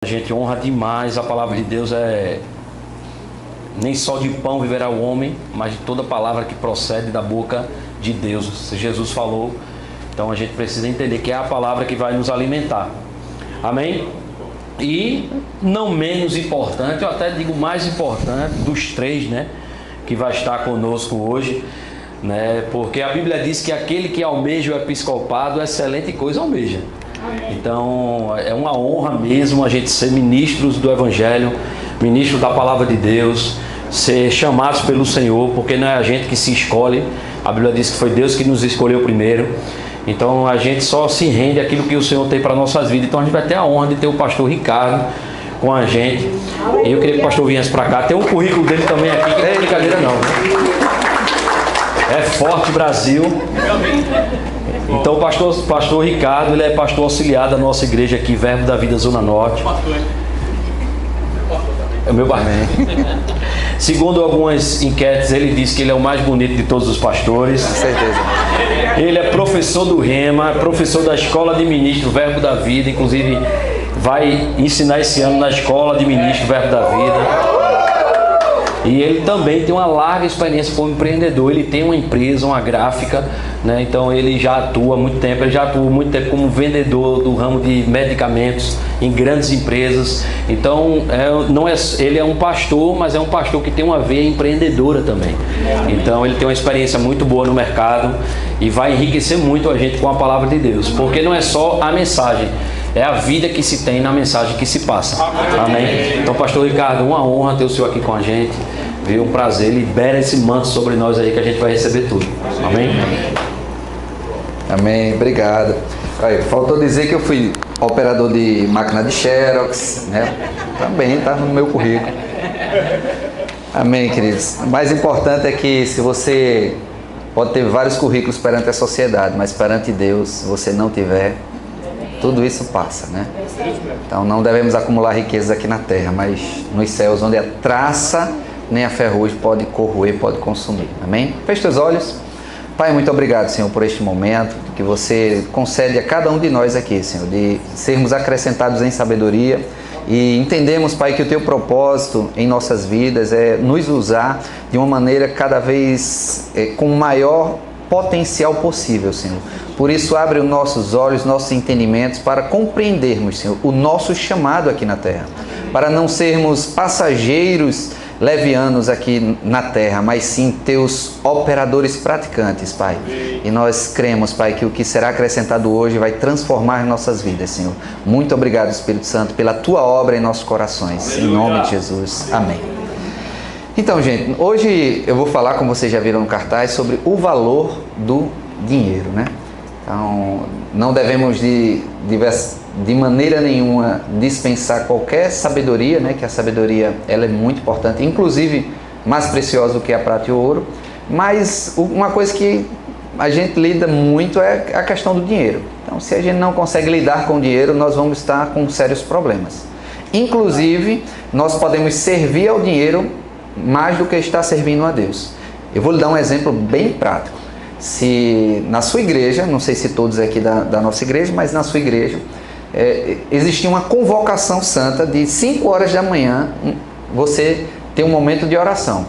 A gente honra demais a palavra de Deus. Nem só de pão viverá o homem, mas de toda palavra que procede da boca de Deus. Jesus falou, então a gente precisa entender que é a palavra que vai nos alimentar. Amém? E não menos importante, eu até digo mais importante dos três, né, que vai estar conosco hoje, né, porque a Bíblia diz que aquele que almeja o episcopado, excelente coisa almeja. Então é uma honra mesmo a gente ser ministros do Evangelho, ministro da palavra de Deus, ser chamados pelo Senhor, porque não é a gente que se escolhe. A Bíblia diz que foi Deus que nos escolheu primeiro. Então a gente só se rende àquilo que o Senhor tem para nossas vidas. Então a gente vai ter a honra de ter o pastor Ricardo com a gente. E eu queria que o pastor viesse para cá. Tem um currículo dele também aqui, que não é brincadeira não. É Forte Brasil. Então o pastor Ricardo, ele é pastor auxiliar da nossa igreja aqui, Verbo da Vida Zona Norte. É o meu barman. Segundo algumas enquetes, ele diz que ele é o mais bonito de todos os pastores. Com certeza. Ele é professor do Rema, professor da Escola de Ministro Verbo da Vida. Inclusive vai ensinar esse ano na Escola de Ministro Verbo da Vida. E ele também tem uma larga experiência como empreendedor. Ele tem uma empresa, uma gráfica, né? Então ele já atua há muito tempo. Ele já atua muito tempo como vendedor do ramo de medicamentos em grandes empresas. Então ele é um pastor, mas é um pastor que tem uma veia empreendedora também. Então ele tem uma experiência muito boa no mercado e vai enriquecer muito a gente com a palavra de Deus. Porque não é só a mensagem, é a vida que se tem na mensagem que se passa. Amém? Então, pastor Ricardo, uma honra ter o senhor aqui com a gente. Viu? Um prazer. Libera esse manto sobre nós aí que a gente vai receber tudo. Amém? Amém. Obrigado. Aí, faltou dizer que eu fui operador de máquina de Xerox, né? Também está no meu currículo. Amém, queridos. O mais importante é que se você pode ter vários currículos perante a sociedade, mas perante Deus, se você não tiver, tudo isso passa, né? Então não devemos acumular riquezas aqui na terra, mas nos céus, onde a traça nem a ferrugem pode corroer, pode consumir. Amém? Feche os olhos. Pai, muito obrigado, Senhor, por este momento que você concede a cada um de nós aqui, Senhor, de sermos acrescentados em sabedoria e entendemos, Pai, que o Teu propósito em nossas vidas é nos usar de uma maneira cada vez com maior potencial possível, Senhor. Por isso, abre os nossos olhos, nossos entendimentos para compreendermos, Senhor, o nosso chamado aqui na terra. Para não sermos passageiros levianos aqui na terra, mas sim Teus operadores praticantes, Pai. E nós cremos, Pai, que o que será acrescentado hoje vai transformar nossas vidas, Senhor. Muito obrigado, Espírito Santo, pela Tua obra em nossos corações. Em nome de Jesus. Amém. Então, gente, hoje eu vou falar, como vocês já viram no cartaz, sobre o valor do dinheiro, né? Então, não devemos de maneira nenhuma dispensar qualquer sabedoria, né? Que a sabedoria ela é muito importante, inclusive mais preciosa do que a prata e o ouro. Mas uma coisa que a gente lida muito é a questão do dinheiro. Então, se a gente não consegue lidar com o dinheiro, nós vamos estar com sérios problemas. Inclusive, nós podemos servir ao dinheiro mais do que estar servindo a Deus. Eu vou lhe dar um exemplo bem prático. Se na sua igreja, não sei se todos aqui da nossa igreja, mas na sua igreja, existia uma convocação santa de 5 horas da manhã, você tem um momento de oração.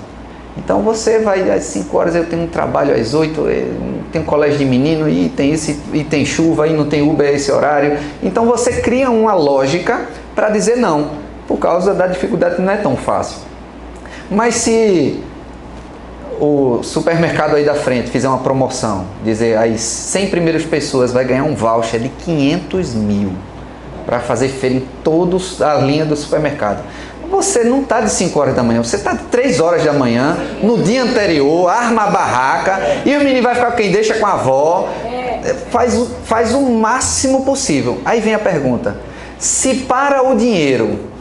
Então você vai às 5 horas, eu tenho um trabalho às 8, tem um colégio de menino, e tem isso, e tem chuva, e não tem Uber a esse horário. Então você cria uma lógica para dizer não, por causa da dificuldade que não é tão fácil. Mas se o supermercado aí da frente fizer uma promoção, dizer as 100 primeiras pessoas vai ganhar um voucher de 500 mil para fazer feira em toda a linha do supermercado. Você não está de 5 horas da manhã, você está de 3 horas da manhã, no dia anterior, arma a barraca, e o menino vai ficar com quem deixa com a avó, faz o máximo possível. Aí vem a pergunta, se para o dinheiro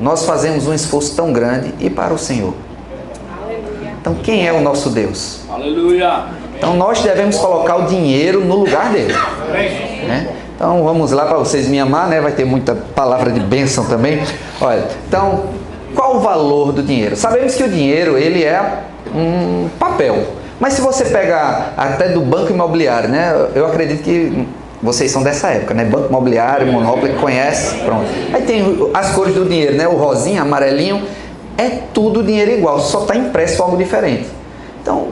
nós fazemos um esforço tão grande e para o Senhor? Então, quem é o nosso Deus? Aleluia! Então, nós devemos colocar o dinheiro no lugar dele. Né? Então, vamos lá para vocês me amar, né? Vai ter muita palavra de bênção também. Olha, então, qual o valor do dinheiro? Sabemos que o dinheiro, ele é um papel. Mas se você pegar até do banco imobiliário, né? Eu acredito que vocês são dessa época, né? Banco Imobiliário, Monopoly, conhece, pronto. Aí tem as cores do dinheiro, né? O rosinha, amarelinho, é tudo dinheiro igual, só está impresso algo diferente. Então,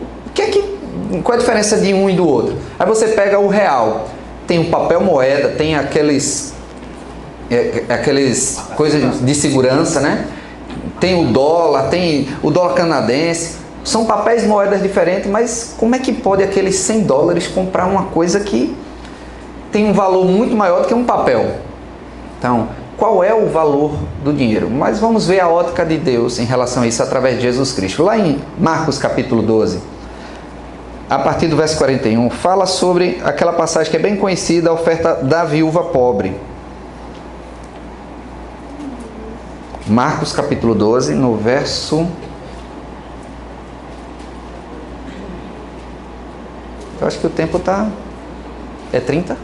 qual é a diferença de um e do outro? Aí você pega o real, tem o papel moeda, tem aqueles coisas de segurança, né? Tem o dólar canadense, são papéis moedas diferentes, mas como é que pode aqueles $100 comprar uma coisa que tem um valor muito maior do que um papel? Então, qual é o valor do dinheiro? Mas vamos ver a ótica de Deus em relação a isso através de Jesus Cristo. Lá em Marcos capítulo 12, a partir do verso 41, fala sobre aquela passagem que é bem conhecida, a oferta da viúva pobre. Marcos capítulo 12, no verso... Eu acho que o tempo está... É 30?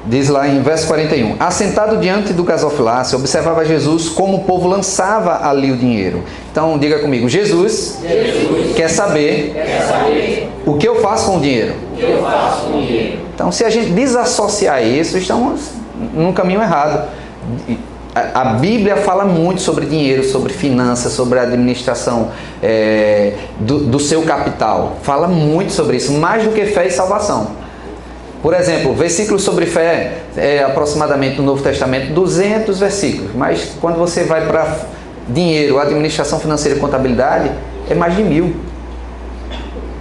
Diz lá em verso 41. Assentado diante do gasofilácio, observava Jesus como o povo lançava ali o dinheiro. Então, diga comigo. Jesus quer saber o que eu faço com o dinheiro. Então, se a gente desassociar isso, estamos num caminho errado. A Bíblia fala muito sobre dinheiro, sobre finanças, sobre a administração do seu capital. Fala muito sobre isso, mais do que fé e salvação. Por exemplo, versículos sobre fé, aproximadamente no Novo Testamento, 200 versículos. Mas quando você vai para dinheiro, administração financeira e contabilidade, é mais de 1000.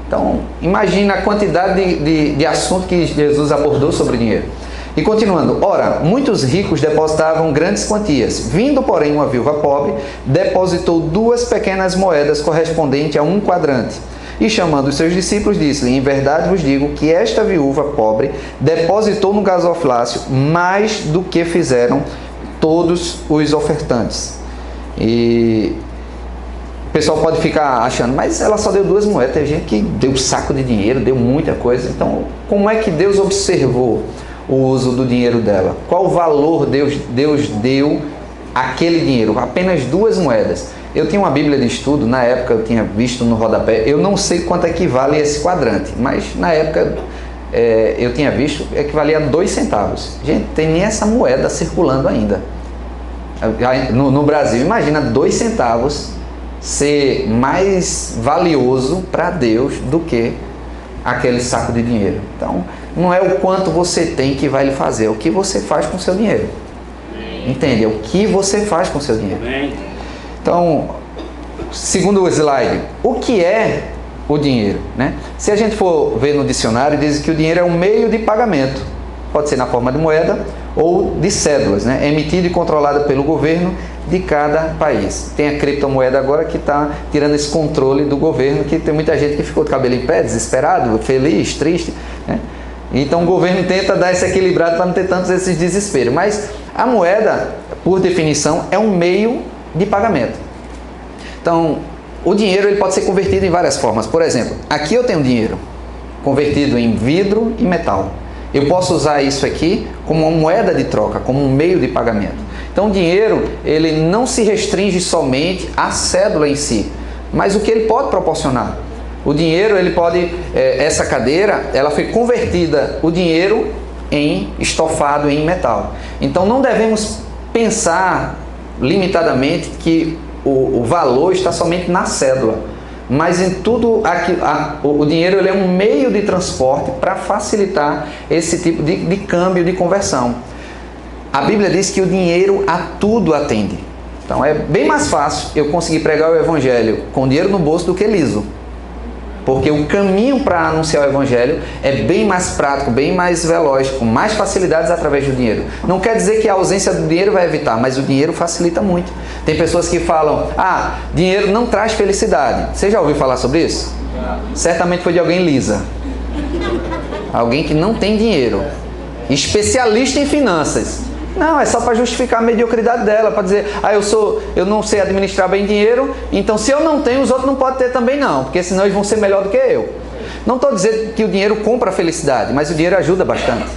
Então, imagina a quantidade de assunto que Jesus abordou sobre dinheiro. E continuando, ora, muitos ricos depositavam grandes quantias. Vindo, porém, uma viúva pobre, depositou 2 pequenas moedas correspondentes a 1 quadrante. E chamando os seus discípulos, disse-lhe, em verdade vos digo que esta viúva pobre depositou no gasofilácio mais do que fizeram todos os ofertantes. E o pessoal pode ficar achando, mas ela só deu 2 moedas, tem gente que deu saco de dinheiro, deu muita coisa. Então, como é que Deus observou o uso do dinheiro dela? Qual o valor Deus deu aquele dinheiro? Apenas 2 moedas. Eu tinha uma Bíblia de estudo, na época eu tinha visto no rodapé, eu não sei quanto equivale esse quadrante, mas na época eu tinha visto, equivalia a 2 centavos. Gente, tem nem essa moeda circulando ainda. No Brasil, imagina 2 centavos ser mais valioso para Deus do que aquele saco de dinheiro. Então, não é o quanto você tem que vai lhe fazer, é o que você faz com o seu dinheiro. Entende? É o que você faz com o seu dinheiro. Então, segundo o slide, o que é o dinheiro, né? Se a gente for ver no dicionário, diz que o dinheiro é um meio de pagamento. Pode ser na forma de moeda ou de cédulas, né? Emitida e controlada pelo governo de cada país. Tem a criptomoeda agora que está tirando esse controle do governo, que tem muita gente que ficou de cabelo em pé, desesperado, feliz, triste, né? Então o governo tenta dar esse equilibrado para não ter tantos esses desesperos. Mas a moeda, por definição, é um meio de pagamento. Então, o dinheiro ele pode ser convertido em várias formas. Por exemplo, aqui eu tenho dinheiro convertido em vidro e metal. Eu posso usar isso aqui como uma moeda de troca, como um meio de pagamento. Então, o dinheiro ele não se restringe somente à cédula em si, mas o que ele pode proporcionar. O dinheiro, ele pode, essa cadeira, ela foi convertida, o dinheiro, em estofado, em metal. Então, não devemos pensar limitadamente que o valor está somente na cédula, mas em tudo aqui, o dinheiro ele é um meio de transporte para facilitar esse tipo de câmbio, de conversão. A Bíblia diz que o dinheiro a tudo atende. Então é bem mais fácil eu conseguir pregar o Evangelho com dinheiro no bolso do que liso. Porque o caminho para anunciar o Evangelho é bem mais prático, bem mais veloz, com mais facilidades através do dinheiro. Não quer dizer que a ausência do dinheiro vai evitar, mas o dinheiro facilita muito. Tem pessoas que falam, dinheiro não traz felicidade. Você já ouviu falar sobre isso? Certamente foi de alguém lisa. Alguém que não tem dinheiro. Especialista em finanças. Não, é só para justificar a mediocridade dela, para dizer, eu não sei administrar bem dinheiro, então se eu não tenho, os outros não podem ter também não, porque senão eles vão ser melhor do que eu. Não estou dizendo que o dinheiro compra a felicidade, mas o dinheiro ajuda bastante.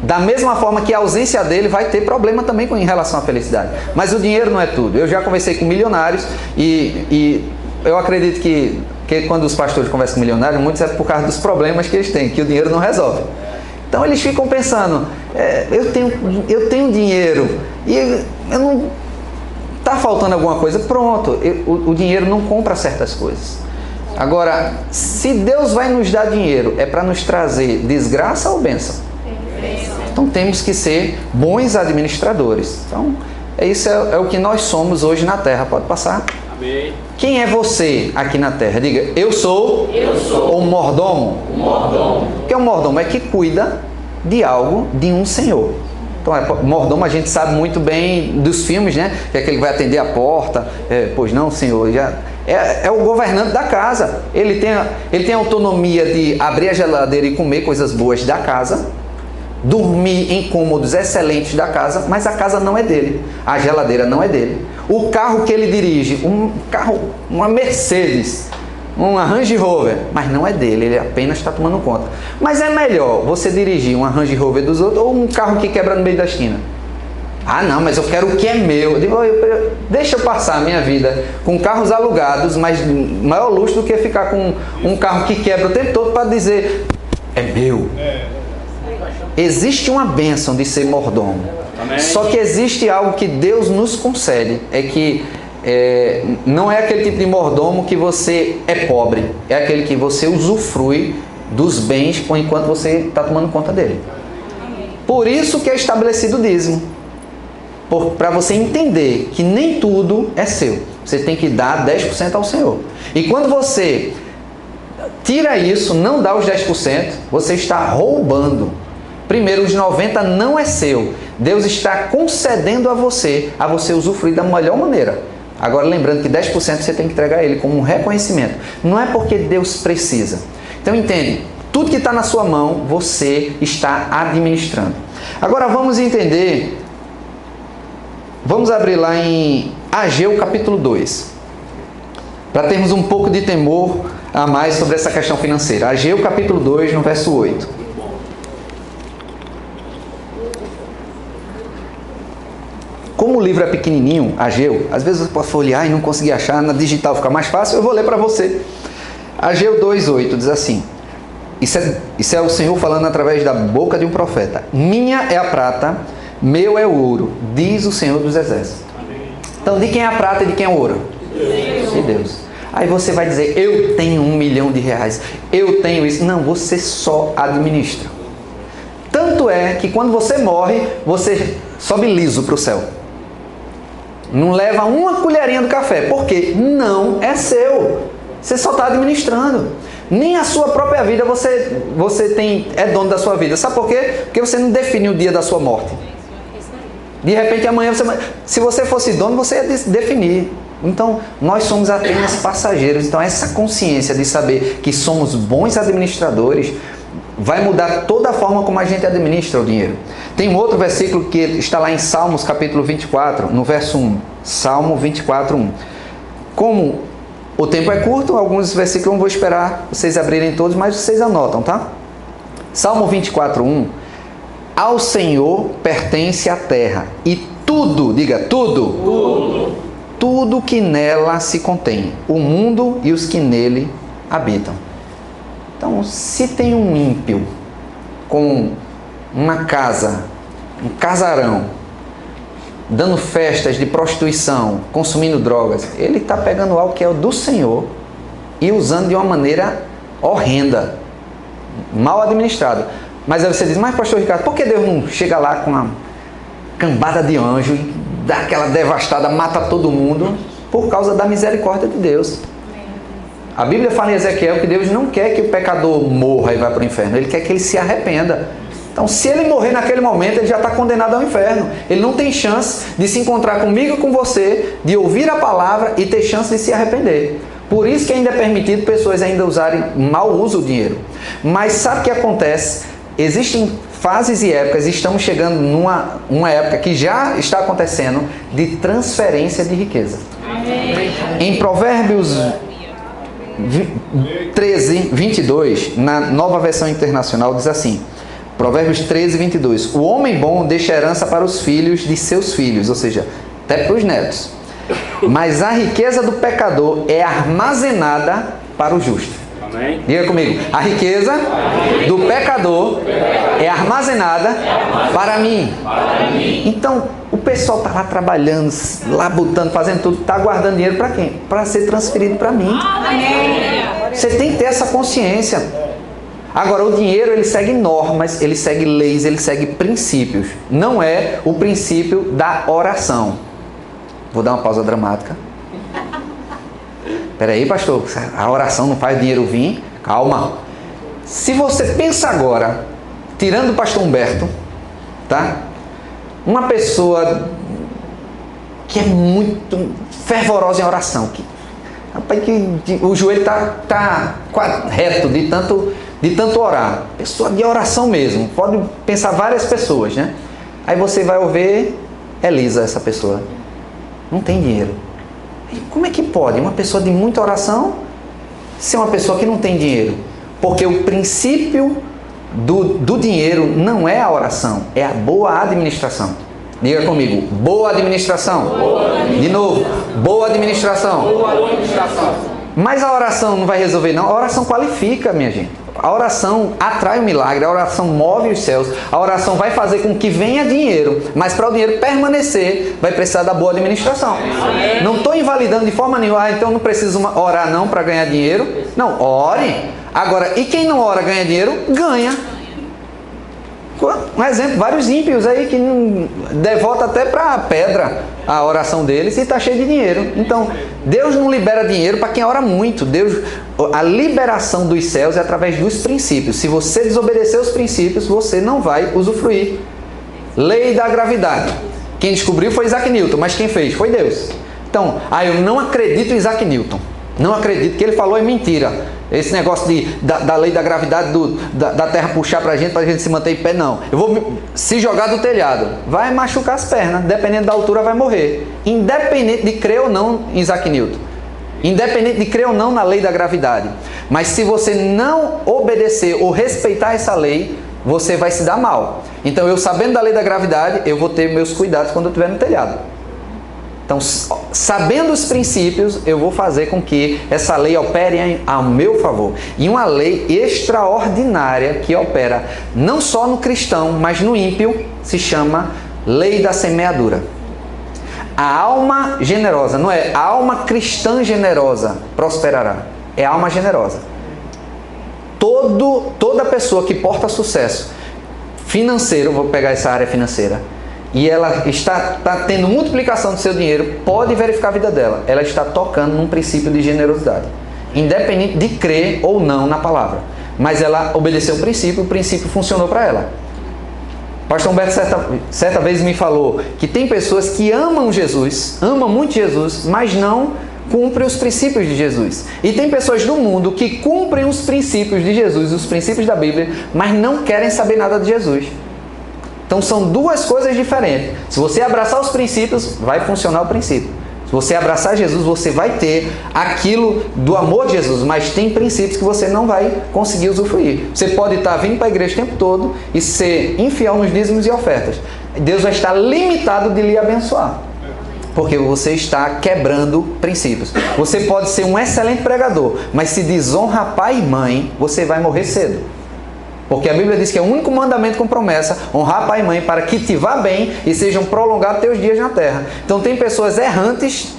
Da mesma forma que a ausência dele vai ter problema também em relação à felicidade. Mas o dinheiro não é tudo. Eu já conversei com milionários e eu acredito que quando os pastores conversam com milionários, muitos é por causa dos problemas que eles têm, que o dinheiro não resolve. Então eles ficam pensando, eu tenho dinheiro e eu não está faltando alguma coisa, pronto, o dinheiro não compra certas coisas. Agora, se Deus vai nos dar dinheiro, é para nos trazer desgraça ou bênção? Então temos que ser bons administradores. Então, isso é o que nós somos hoje na Terra. Pode passar? Amém. Quem é você aqui na Terra? Diga, eu sou o mordomo. O mordomo. O que é um mordomo? É que cuida de algo de um senhor. Então, mordomo a gente sabe muito bem dos filmes, né? Que é aquele que vai atender a porta. Pois não, senhor, já... É o governante da casa. Ele tem a autonomia de abrir a geladeira e comer coisas boas da casa, dormir em cômodos excelentes da casa, mas a casa não é dele. A geladeira não é dele. O carro que ele dirige, uma Mercedes, uma Range Rover, mas não é dele, ele apenas está tomando conta. Mas é melhor você dirigir uma Range Rover dos outros ou um carro que quebra no meio da esquina? Ah, não, mas eu quero o que é meu. Eu digo, deixa eu passar a minha vida com carros alugados, mas maior luxo do que ficar com um carro que quebra o tempo todo para dizer, é meu. Existe uma bênção de ser mordomo. Amém. Só que existe algo que Deus nos concede, é que não é aquele tipo de mordomo que você é pobre, é aquele que você usufrui dos bens enquanto você está tomando conta dele. Por isso que é estabelecido o dízimo. Para você entender que nem tudo é seu. Você tem que dar 10% ao Senhor. E quando você tira isso, não dá os 10%, você está roubando. Primeiro, os 90% não é seu. Deus está concedendo a você usufruir da melhor maneira. Agora, lembrando que 10% você tem que entregar a Ele como um reconhecimento. Não é porque Deus precisa. Então, entende? Tudo que está na sua mão, você está administrando. Agora, vamos entender... Vamos abrir lá em Ageu capítulo 2, para termos um pouco de temor a mais sobre essa questão financeira. Ageu capítulo 2, no verso 8. Como o livro é pequenininho, Ageu, às vezes você pode folhear e não conseguir achar, na digital fica mais fácil, eu vou ler para você. Ageu 2,8 diz assim, isso é o Senhor falando através da boca de um profeta. Minha é a prata, meu é o ouro, diz o Senhor dos Exércitos. Então, de quem é a prata e de quem é o ouro? De Deus. Aí você vai dizer, eu tenho R$1 milhão, eu tenho isso. Não, você só administra. Tanto é que quando você morre, você sobe liso para o céu. Não leva uma colherinha do café, porque não é seu. Você só está administrando. Nem a sua própria vida você é dono da sua vida. Sabe por quê? Porque você não define o dia da sua morte. De repente amanhã, se você fosse dono, você ia definir. Então, nós somos apenas passageiros. Então, essa consciência de saber que somos bons administradores vai mudar toda a forma como a gente administra o dinheiro. Tem um outro versículo que está lá em Salmos capítulo 24, no verso 1. Salmo 24, 1. Como o tempo é curto, alguns versículos eu não vou esperar vocês abrirem todos, mas vocês anotam, tá? Salmo 24, 1. Ao Senhor pertence a terra e tudo, diga tudo, tudo que nela se contém, o mundo e os que nele habitam. Então, se tem um ímpio com uma casa, um casarão, dando festas de prostituição, consumindo drogas, ele está pegando algo que é o do Senhor e usando de uma maneira horrenda, mal administrado. Mas aí você diz, mas pastor Ricardo, por que Deus não chega lá com uma cambada de anjo e dá aquela devastada, mata todo mundo? Por causa da misericórdia de Deus. A Bíblia fala em Ezequiel que Deus não quer que o pecador morra e vá para o inferno. Ele quer que ele se arrependa. Então, se ele morrer naquele momento, ele já está condenado ao inferno. Ele não tem chance de se encontrar comigo e com você, de ouvir a palavra e ter chance de se arrepender. Por isso que ainda é permitido pessoas ainda usarem, mal usam o dinheiro. Mas sabe o que acontece? Existem fases e épocas, e estamos chegando numa época que já está acontecendo, de transferência de riqueza. Amém. Em Provérbios 13, 22, na Nova Versão Internacional, diz assim, Provérbios 13, 22, o homem bom deixa herança para os filhos de seus filhos, ou seja, até para os netos. Mas a riqueza do pecador é armazenada para o justo. Amém. Diga comigo, a riqueza do pecador é armazenada para mim. Então, o pessoal está lá trabalhando, labutando, fazendo tudo, está guardando dinheiro para quem? Para ser transferido para mim. Você tem que ter essa consciência. Agora, o dinheiro, ele segue normas, ele segue leis, ele segue princípios. Não é o princípio da oração. Vou dar uma pausa dramática. Peraí, pastor, a oração não faz dinheiro vir? Calma. Se você pensa agora, tirando o pastor Humberto, tá? Uma pessoa que é muito fervorosa em oração, rapaz, que o joelho tá reto de tanto orar. Pessoa de oração mesmo. Pode pensar várias pessoas, né? Aí você vai ouvir Elisa, essa pessoa. Não tem dinheiro. Como é que pode uma pessoa de muita oração ser uma pessoa que não tem dinheiro? Porque o princípio do dinheiro não é a oração, é a boa administração. Diga comigo, boa administração. De novo, boa administração. Mas a oração não vai resolver não, a oração qualifica, minha gente. A oração atrai o milagre, a oração move os céus, a oração vai fazer com que venha dinheiro, mas para o dinheiro permanecer, vai precisar da boa administração. Não estou invalidando de forma nenhuma, então não preciso orar não para ganhar dinheiro. Não, ore. Agora, e quem não ora ganha dinheiro? Ganha. Um exemplo, vários ímpios aí que devota até para a pedra a oração deles e está cheio de dinheiro. Então, Deus não libera dinheiro para quem ora muito. A liberação dos céus é através dos princípios. Se você desobedecer os princípios, você não vai usufruir. Lei da gravidade. Quem descobriu foi Isaac Newton, mas quem fez? Foi Deus. Então, eu não acredito em Isaac Newton. Não acredito, que ele falou é mentira. Esse negócio da lei da gravidade da terra puxar pra gente se manter em pé, não. Eu vou se jogar do telhado. Vai machucar as pernas, dependendo da altura vai morrer. Independente de crer ou não em Isaac Newton. Independente de crer ou não na lei da gravidade. Mas se você não obedecer ou respeitar essa lei, você vai se dar mal. Então, eu sabendo da lei da gravidade, eu vou ter meus cuidados quando eu estiver no telhado. Então, sabendo os princípios, eu vou fazer com que essa lei opere ao meu favor. E uma lei extraordinária que opera não só no cristão, mas no ímpio, se chama lei da semeadura. A alma generosa, não é a alma cristã generosa prosperará, é a alma generosa. Toda pessoa que porta sucesso financeiro, vou pegar essa área financeira, e ela está tendo multiplicação do seu dinheiro, pode verificar a vida dela. Ela está tocando num princípio de generosidade. Independente de crer ou não na palavra. Mas ela obedeceu o princípio funcionou para ela. O pastor Humberto certa vez me falou que tem pessoas que amam Jesus, amam muito Jesus, mas não cumprem os princípios de Jesus. E tem pessoas do mundo que cumprem os princípios de Jesus, os princípios da Bíblia, mas não querem saber nada de Jesus. Então são duas coisas diferentes. Se você abraçar os princípios, vai funcionar o princípio. Se você abraçar Jesus, você vai ter aquilo do amor de Jesus, mas tem princípios que você não vai conseguir usufruir. Você pode estar vindo para a igreja o tempo todo e ser infiel nos dízimos e ofertas. Deus vai estar limitado de lhe abençoar, porque você está quebrando princípios. Você pode ser um excelente pregador, mas se desonra pai e mãe, você vai morrer cedo. Porque a Bíblia diz que é o único mandamento com promessa, honrar pai e mãe, para que te vá bem e sejam prolongados teus dias na terra. Então tem pessoas errantes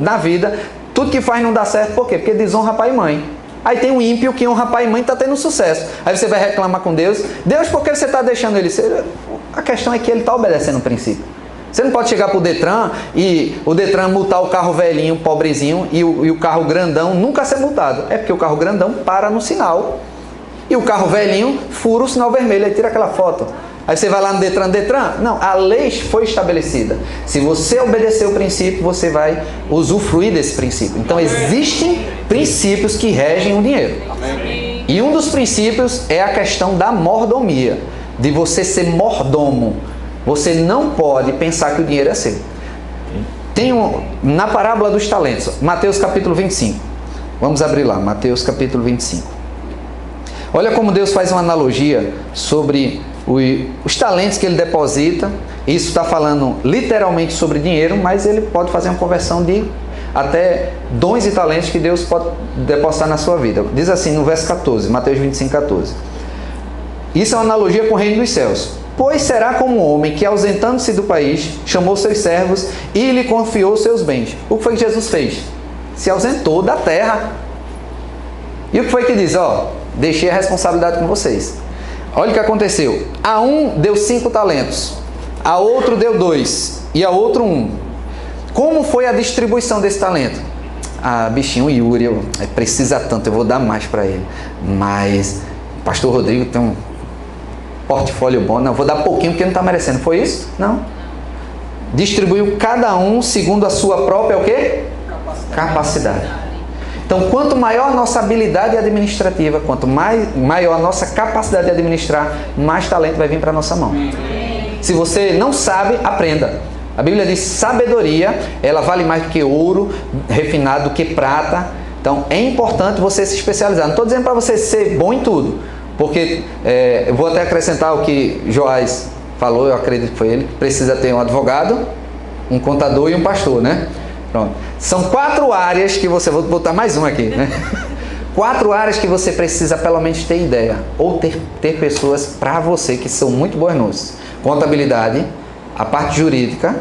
na vida, tudo que faz não dá certo, por quê? Porque desonra pai e mãe. Aí tem um ímpio que honra pai e mãe e está tendo sucesso. Aí você vai reclamar com Deus, Deus, por que você está deixando ele ser? A questão é que ele está obedecendo o princípio. Você não pode chegar para o Detran e o Detran multar o carro velhinho, pobrezinho, e o carro grandão nunca ser multado. É porque o carro grandão para no sinal. E o carro velhinho fura o sinal vermelho, aí tira aquela foto. Aí você vai lá no Detran, não, a lei foi estabelecida. Se você obedecer o princípio, você vai usufruir desse princípio. Então existem princípios que regem o dinheiro. Amém. E um dos princípios é a questão da mordomia, de você ser mordomo. Você não pode pensar que o dinheiro é seu. Na parábola dos talentos, Mateus capítulo 25. Vamos abrir lá, Mateus capítulo 25. Olha como Deus faz uma analogia sobre os talentos que ele deposita. Isso está falando literalmente sobre dinheiro, mas ele pode fazer uma conversão de até dons e talentos que Deus pode depositar na sua vida. Diz assim no verso 14, Mateus 25, 14. Isso é uma analogia com o reino dos céus. Pois será como um homem que, ausentando-se do país, chamou seus servos e lhe confiou seus bens. O que foi que Jesus fez? Se ausentou da terra. E o que foi que diz? Deixei a responsabilidade com vocês. Olha o que aconteceu. A um deu 5 talentos, a outro deu 2 e a outro 1. Como foi a distribuição desse talento? Bichinho Yuri, precisa tanto, eu vou dar mais para ele. Mas o pastor Rodrigo tem um portfólio bom, não, vou dar pouquinho porque não está merecendo. Foi isso? Não. Distribuiu cada um segundo a sua própria o quê? Capacidade. Então, quanto maior a nossa habilidade administrativa, quanto maior a nossa capacidade de administrar, mais talento vai vir para a nossa mão. Se você não sabe, aprenda. A Bíblia diz sabedoria, ela vale mais do que ouro refinado, do que prata. Então, é importante você se especializar. Não estou dizendo para você ser bom em tudo, porque eu vou até acrescentar o que Joás falou, eu acredito que foi ele, precisa ter um advogado, um contador e um pastor, né? Pronto. São 4 áreas que você... Vou botar mais uma aqui, né? 4 áreas que você precisa pelo menos ter ideia, ou ter pessoas para você que são muito boas nisso. Contabilidade, a parte jurídica,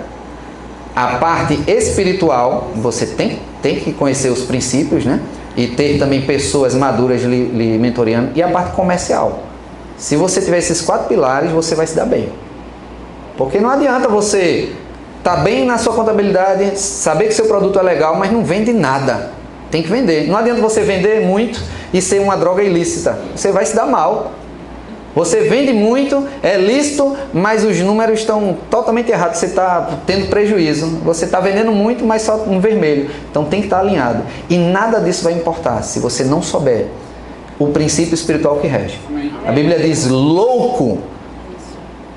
a parte espiritual, você tem que conhecer os princípios, né? E ter também pessoas maduras lhe mentoreando, e a parte comercial. Se você tiver esses 4 pilares, você vai se dar bem. Porque não adianta você estar bem na sua contabilidade, saber que seu produto é legal, mas não vende nada. Tem que vender. Não adianta você vender muito e ser uma droga ilícita. Você vai se dar mal. Você vende muito, é lícito, mas os números estão totalmente errados. Você está tendo prejuízo. Você está vendendo muito, mas só no vermelho. Então tem que estar alinhado. E nada disso vai importar se você não souber o princípio espiritual que rege. A Bíblia diz: louco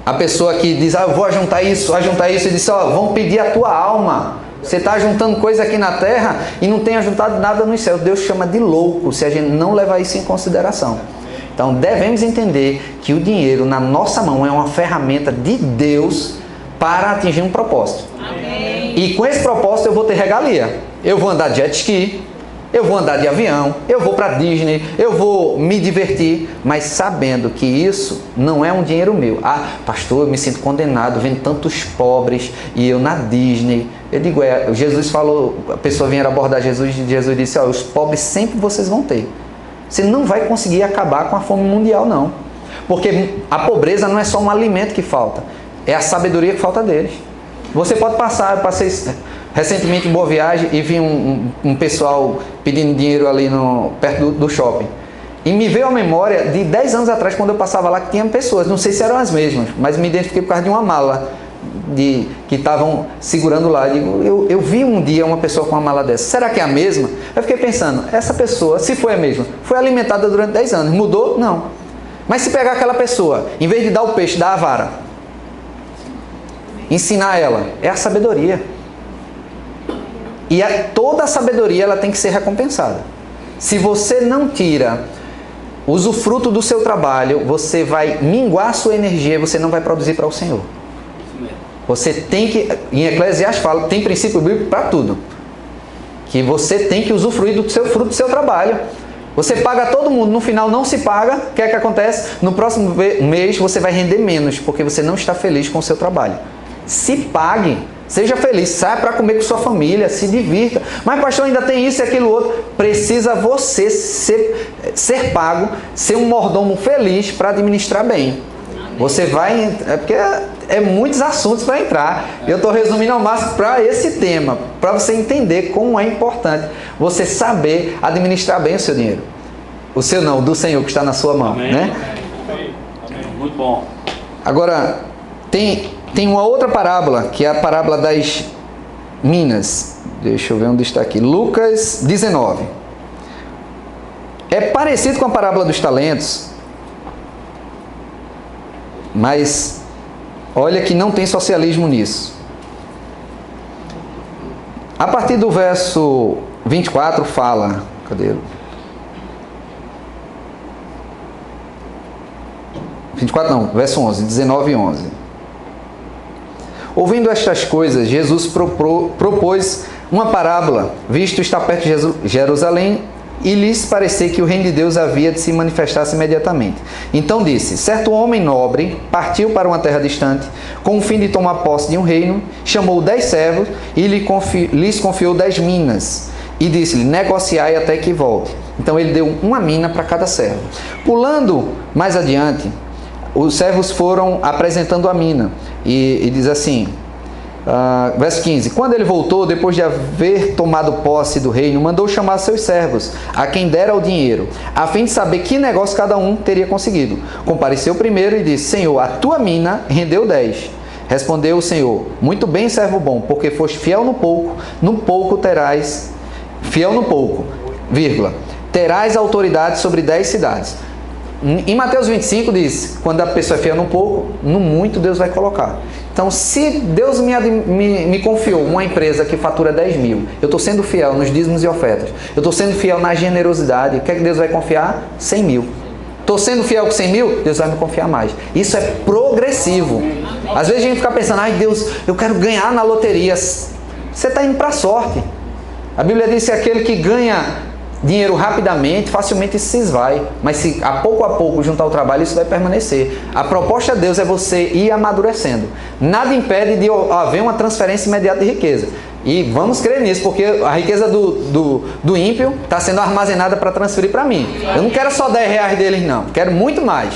a pessoa que diz: eu vou ajuntar isso, e diz: vão pedir a tua alma. Você está juntando coisa aqui na terra e não tem ajuntado nada nos céus. Deus chama de louco se a gente não levar isso em consideração. Então devemos entender que o dinheiro na nossa mão é uma ferramenta de Deus para atingir um propósito. Amém. E com esse propósito eu vou ter regalia. Eu vou andar de jet ski, eu vou andar de avião, eu vou para Disney, eu vou me divertir, mas sabendo que isso não é um dinheiro meu. Pastor, eu me sinto condenado vendo tantos pobres e eu na Disney. Eu digo, Jesus falou, a pessoa vinha abordar Jesus e Jesus disse: os pobres sempre vocês vão ter. Você não vai conseguir acabar com a fome mundial, não. Porque a pobreza não é só um alimento que falta, é a sabedoria que falta deles. Você pode passar, eu passei recentemente em Boa Viagem e vi um pessoal pedindo dinheiro ali perto do shopping. E me veio a memória de 10 anos atrás, quando eu passava lá, que tinha pessoas, não sei se eram as mesmas, mas me identifiquei por causa de uma mala que estavam segurando lá. Eu vi um dia uma pessoa com uma mala dessa. Será que é a mesma? Eu fiquei pensando, essa pessoa, se foi a mesma, foi alimentada durante 10 anos. Mudou? Não. Mas se pegar aquela pessoa, em vez de dar o peixe, dar a vara, ensinar ela, é a sabedoria. E toda a sabedoria ela tem que ser recompensada. Se você não tira usufruto do seu trabalho, você vai minguar a sua energia e você não vai produzir para o Senhor. Você tem que, em Eclesiastes fala, tem princípio bíblico para tudo. Que você tem que usufruir do seu fruto do seu trabalho. Você paga todo mundo, no final não se paga, o que é que acontece? No próximo mês você vai render menos, porque você não está feliz com o seu trabalho. Se pague, seja feliz, saia para comer com sua família, se divirta. Mas pastor, ainda tem isso e aquilo outro. Precisa você ser pago, ser um mordomo feliz para administrar bem. Você vai... porque é muitos assuntos para entrar. Eu estou resumindo ao máximo para esse tema, para você entender como é importante você saber administrar bem o seu dinheiro. O seu não, do Senhor que está na sua mão. Amém. Né? Amém. Muito bom. Agora, tem uma outra parábola, que é a parábola das minas. Deixa eu ver onde está aqui. Lucas 19. É parecido com a parábola dos talentos, mas olha que não tem socialismo nisso. A partir do verso 24 fala... Cadê? 24 não, verso 11, 19 e 11. Ouvindo estas coisas, Jesus propôs uma parábola, visto estar perto de Jerusalém, e lhes parecer que o reino de Deus havia de se manifestar imediatamente. Então disse: certo homem nobre partiu para uma terra distante, com o fim de tomar posse de um reino, chamou 10 servos e lhes confiou 10 minas, e disse-lhe: negociai até que volte. Então ele deu uma mina para cada servo. Pulando mais adiante, os servos foram apresentando a mina, e diz assim, verso 15: quando ele voltou, depois de haver tomado posse do reino, mandou chamar seus servos, a quem dera o dinheiro, a fim de saber que negócio cada um teria conseguido. Compareceu primeiro e disse: Senhor, a tua mina rendeu 10. Respondeu o Senhor: muito bem, servo bom, porque foste fiel no pouco terás, fiel no pouco, vírgula, terás autoridade sobre 10 cidades. Em Mateus 25 diz, quando a pessoa é fiel no pouco, no muito Deus vai colocar. Então, se Deus me confiou uma empresa que fatura 10 mil, eu estou sendo fiel nos dízimos e ofertas, eu estou sendo fiel na generosidade, o que é que Deus vai confiar? 100 mil. Estou sendo fiel com 100 mil, Deus vai me confiar mais. Isso é progressivo. Às vezes a gente fica pensando: ai Deus, eu quero ganhar na loteria. Você está indo para a sorte. A Bíblia diz que aquele que ganha dinheiro rapidamente, facilmente isso se esvai. Mas se a pouco juntar o trabalho, isso vai permanecer. A proposta de Deus é você ir amadurecendo. Nada impede de haver uma transferência imediata de riqueza. E vamos crer nisso, porque a riqueza do ímpio está sendo armazenada para transferir para mim. Eu não quero só 10 reais deles, não. Quero muito mais.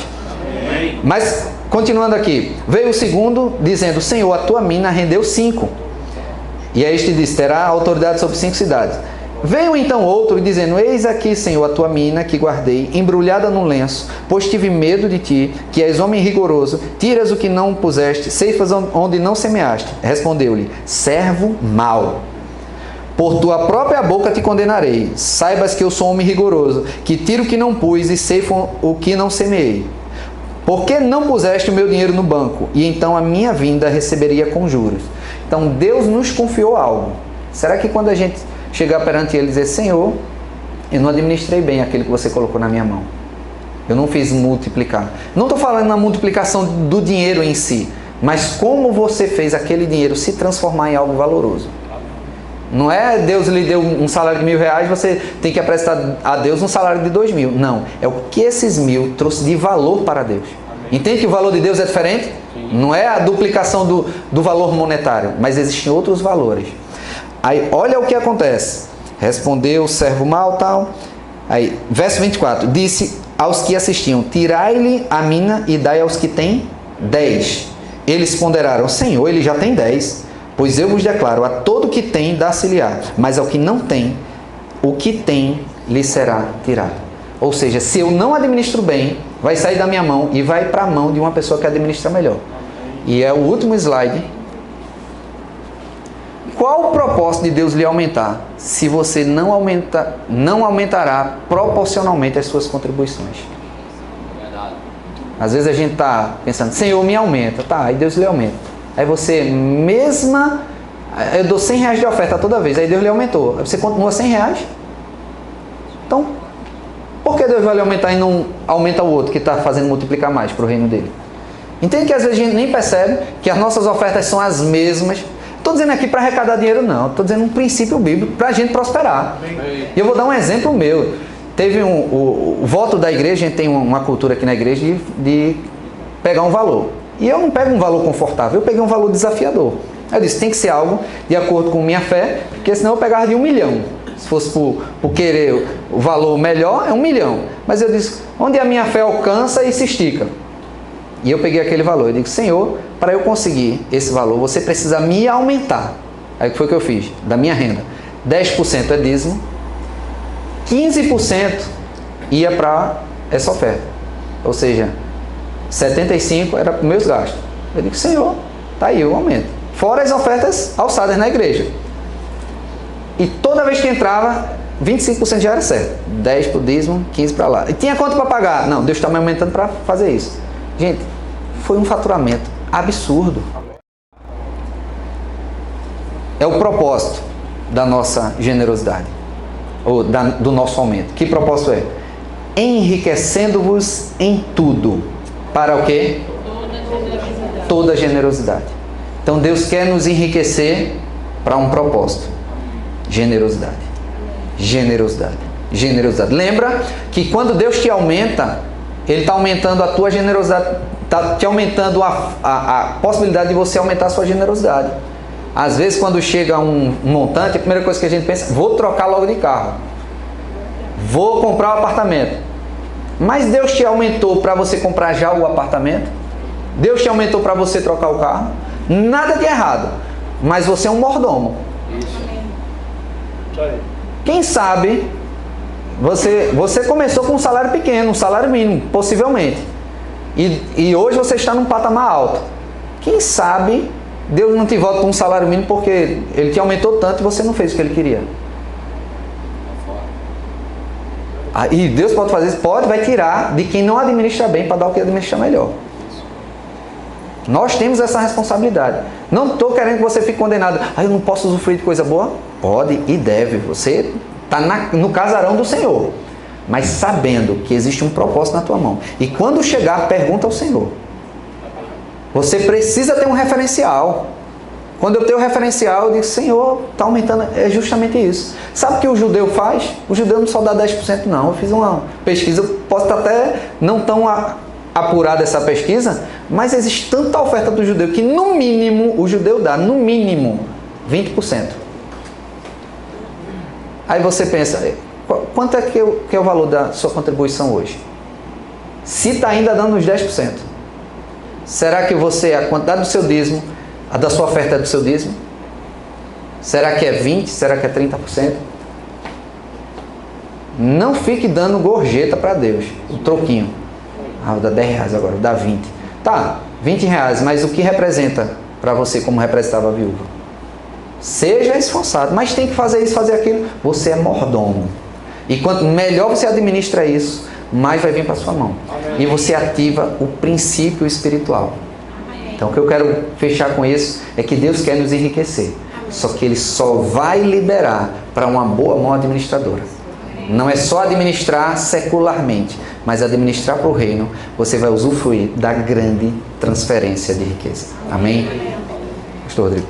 Mas, continuando aqui. Veio o segundo, dizendo: Senhor, a tua mina rendeu 5. E aí este disse: terá autoridade sobre 5 cidades. Veio então outro, dizendo: eis aqui, Senhor, a tua mina que guardei, embrulhada num lenço, pois tive medo de ti, que és homem rigoroso, tiras o que não puseste, ceifas onde não semeaste. Respondeu-lhe: servo mau, por tua própria boca te condenarei. Saibas que eu sou homem rigoroso, que tiro o que não pus e ceifo o que não semeei. Por que não puseste o meu dinheiro no banco, e então a minha vinda receberia com juros? Então Deus nos confiou algo. Será que quando a gente chegar perante ele e dizer: Senhor, eu não administrei bem aquilo que você colocou na minha mão, eu não fiz multiplicar. Não estou falando na multiplicação do dinheiro em si, mas como você fez aquele dinheiro se transformar em algo valoroso. Não é Deus lhe deu um salário de R$1.000, você tem que apresentar a Deus um salário de 2.000. Não, é o que esses 1.000 trouxe de valor para Deus. Entende que o valor de Deus é diferente? Não é a duplicação do valor monetário, mas existem outros valores. Aí, olha o que acontece. Respondeu o servo mau, tal. Aí, verso 24. Disse aos que assistiam: tirai-lhe a mina e dai aos que têm 10. Eles ponderaram: Senhor, ele já tem 10. Pois eu vos declaro: a todo que tem, dá-se-lhe-á. Mas ao que não tem, o que tem lhe será tirado. Ou seja, se eu não administro bem, vai sair da minha mão e vai para a mão de uma pessoa que administra melhor. E é o último slide. Qual o propósito de Deus lhe aumentar, se você não aumentará proporcionalmente as suas contribuições? Às vezes a gente está pensando: Senhor, me aumenta. Tá, aí Deus lhe aumenta. Aí você eu dou R$100 de oferta toda vez, aí Deus lhe aumentou. Aí você continua R$100. Então, por que Deus vai lhe aumentar e não aumenta o outro que está fazendo multiplicar mais para o reino dele? Entende que às vezes a gente nem percebe que as nossas ofertas são as mesmas. Estou dizendo aqui para arrecadar dinheiro, não. Estou dizendo um princípio bíblico para a gente prosperar. E eu vou dar um exemplo meu. Teve o voto da igreja, a gente tem uma cultura aqui na igreja de pegar um valor. E eu não pego um valor confortável, eu peguei um valor desafiador. Eu disse: tem que ser algo de acordo com minha fé, porque senão eu pegava de 1 milhão. Se fosse por querer o valor melhor, é 1 milhão. Mas eu disse: onde a minha fé alcança e se estica. E eu peguei aquele valor. Eu digo: Senhor, para eu conseguir esse valor, você precisa me aumentar. Aí o que foi que eu fiz? Da minha renda. 10% é dízimo, 15% ia para essa oferta. Ou seja, 75% era para os meus gastos. Eu digo: Senhor, tá aí o aumento. Fora as ofertas alçadas na igreja. E toda vez que entrava, 25% já era certo. 10% para o dízimo, 15% para lá. E tinha quanto para pagar? Não, Deus está me aumentando para fazer isso. Gente, foi um faturamento absurdo. É o propósito da nossa generosidade, ou do nosso aumento. Que propósito é? Enriquecendo-vos em tudo, para o quê? Toda generosidade. Então Deus quer nos enriquecer para um propósito. Generosidade. Generosidade. Generosidade. Lembra que quando Deus te aumenta, Ele está aumentando a tua generosidade, está te aumentando a possibilidade de você aumentar a sua generosidade. Às vezes, quando chega um montante, a primeira coisa que a gente pensa, vou trocar logo de carro. Vou comprar um apartamento. Mas Deus te aumentou para você comprar já o apartamento? Deus te aumentou para você trocar o carro? Nada de errado. Mas você é um mordomo. Quem sabe, você começou com um salário pequeno, um salário mínimo, possivelmente. E hoje você está num patamar alto. Quem sabe Deus não te volta com um salário mínimo porque Ele te aumentou tanto e você não fez o que Ele queria. E Deus pode fazer isso? Pode, vai tirar de quem não administra bem para dar o que administra melhor. Nós temos essa responsabilidade. Não estou querendo que você fique condenado. Eu não posso usufruir de coisa boa? Pode e deve. Você está no casarão do Senhor. Mas sabendo que existe um propósito na tua mão. E quando chegar, pergunta ao Senhor. Você precisa ter um referencial. Quando eu tenho um referencial, eu digo, Senhor, está aumentando. É justamente isso. Sabe o que o judeu faz? O judeu não só dá 10% não. Eu fiz uma pesquisa, eu posso estar até não tão apurada essa pesquisa, mas existe tanta oferta do judeu que no mínimo, o judeu dá, no mínimo, 20%. Aí você pensa, quanto é que é o valor da sua contribuição hoje? Se está ainda dando uns 10%, será que a quantidade do seu dízimo, a da sua oferta é do seu dízimo? Será que é 20%? Será que é 30%? Não fique dando gorjeta para Deus, o troquinho. Vou dar 10 reais agora, vou dar 20. Tá, 20 reais, mas o que representa para você como representava a viúva? Seja esforçado, mas tem que fazer isso, fazer aquilo. Você é mordomo. E quanto melhor você administra isso, mais vai vir para sua mão. Amém. E você ativa o princípio espiritual. Amém. Então o que eu quero fechar com isso é que Deus quer nos enriquecer. Amém. Só que Ele só vai liberar para uma boa mão administradora. Não é só administrar secularmente, mas administrar para o reino, você vai usufruir da grande transferência de riqueza. Amém? Pastor Rodrigo.